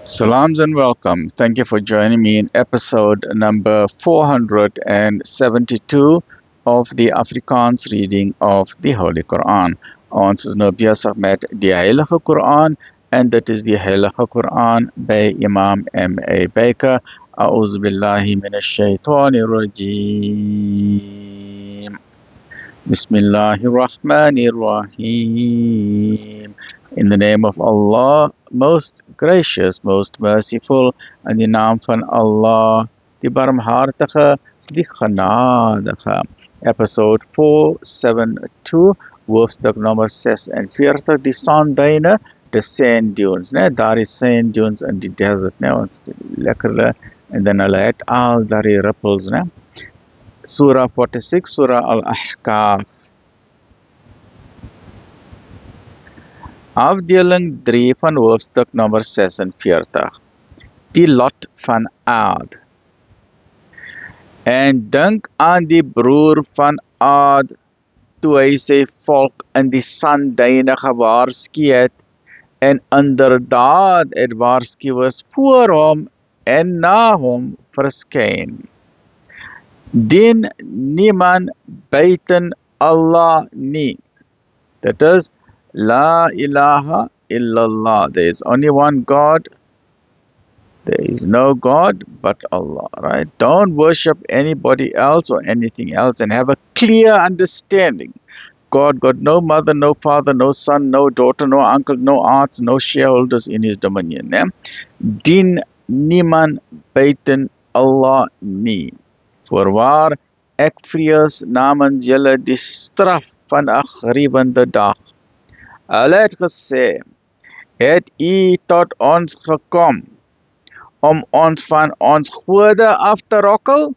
Salams and welcome. Thank you for joining me in episode number 472 of the Afrikaans reading of the Holy Quran. Ons is nou besig met die Heilige Quran en dit is die Heilige Quran by Imam M.A. Baker. A'udhu billahi minash shaitanir rajim. Bismillahir Rahmanir Rahim. In the name of Allah, most gracious, most merciful, in die naam van Allah, die barmhartige, die genadige. Episode 472, hoofstuk nummer 46, die sandduine, the sand dunes. Daar is sand dunes in die desert, ons lekkerle, en dan hulle het al daardie ripples, Surah 46, Surah Al-Ahqaf. Afdeling 3 van hoofstuk nummer 46. Die lot van Aad. En dink aan die broer van Aad, toe hy sy volk in die sandduine gewaarsku het, en inderdaad het waarskuwers voor hom en na hom verskyn. Dien niemand buiten Allah nie. That is, La ilaha illallah. There is only one God. There is no God but Allah, right? Don't worship anybody else or anything else, and have a clear understanding. God got no mother, no father, no son, no daughter, no uncle, no aunts, no shareholders in his dominion. Dien niemand buiten Allah nie. Voorwaar, ek vrees namens julle die straf van 'n griewende dag. Hulle het gesê, het u tot ons gekom om ons van ons gode af te rokkel?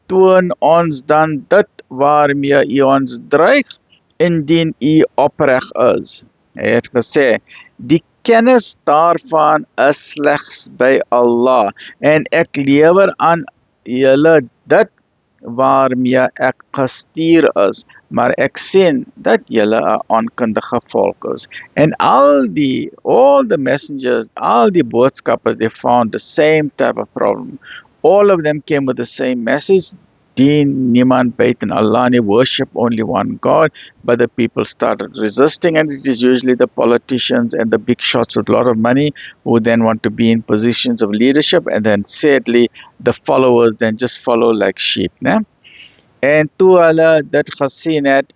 Toon ons dan dit waarmee u ons dreig, indien u opreg is. Hy het gesê, die kennis daarvan is slegs by Allah, en ek lewer aan julle dit waarmee ek gestuur is, maar ek sien dat julle 'n onkundige volk is. And all the messengers, all the boodskappers, they found the same type of problem. All of them came with the same message. Dien niemand buiten Allah, and worship only one God. But the people started resisting, and it is usually the politicians and the big shots with a lot of money who then want to be in positions of leadership, and then sadly the followers then just follow like sheep. En toe hulle dit gesien het,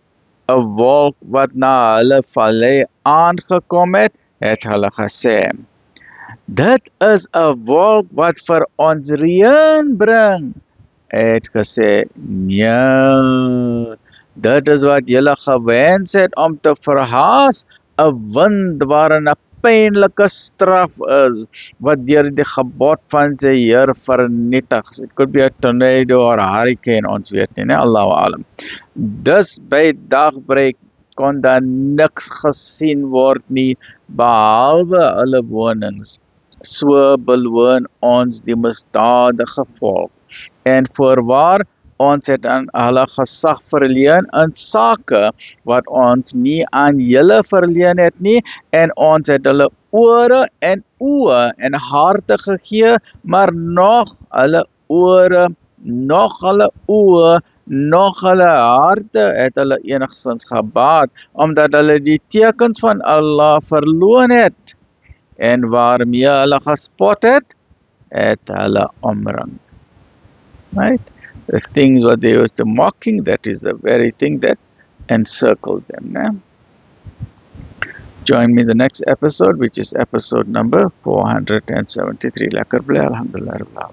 'n wolk wat na hulle vallei aangekom het, het hulle gesê, dit is 'n wolk wat vir ons reën bring. Het gesê, nee, dit is wat julle gewens het om te verhaas, 'n wind waarin 'n pynlike straf is, wat deur die gebod van sy Heer vernietig. It could be a tornado or a hurricane, ons weet nie, Allahu alam. Dus by dagbreek kon daar niks gesien word nie, behalwe hulle wonings. So beloon ons die misdadige volk. En voorwaar, ons het aan hulle gesag verleen in sake wat ons nie aan julle verleen het nie, en ons het hulle ore en oë en harte gegee, maar nog hulle ore, nog hulle oë, nog hulle harte het hulle enigstens gebaat, omdat hulle die tekens van Allah verloon het, en waarmee hulle gespot het, het hulle omring. Right? The things what they used to mocking, that is the very thing that encircled them. Join me in the next episode, which is episode number 473. Lekker bly, alhamdulillah.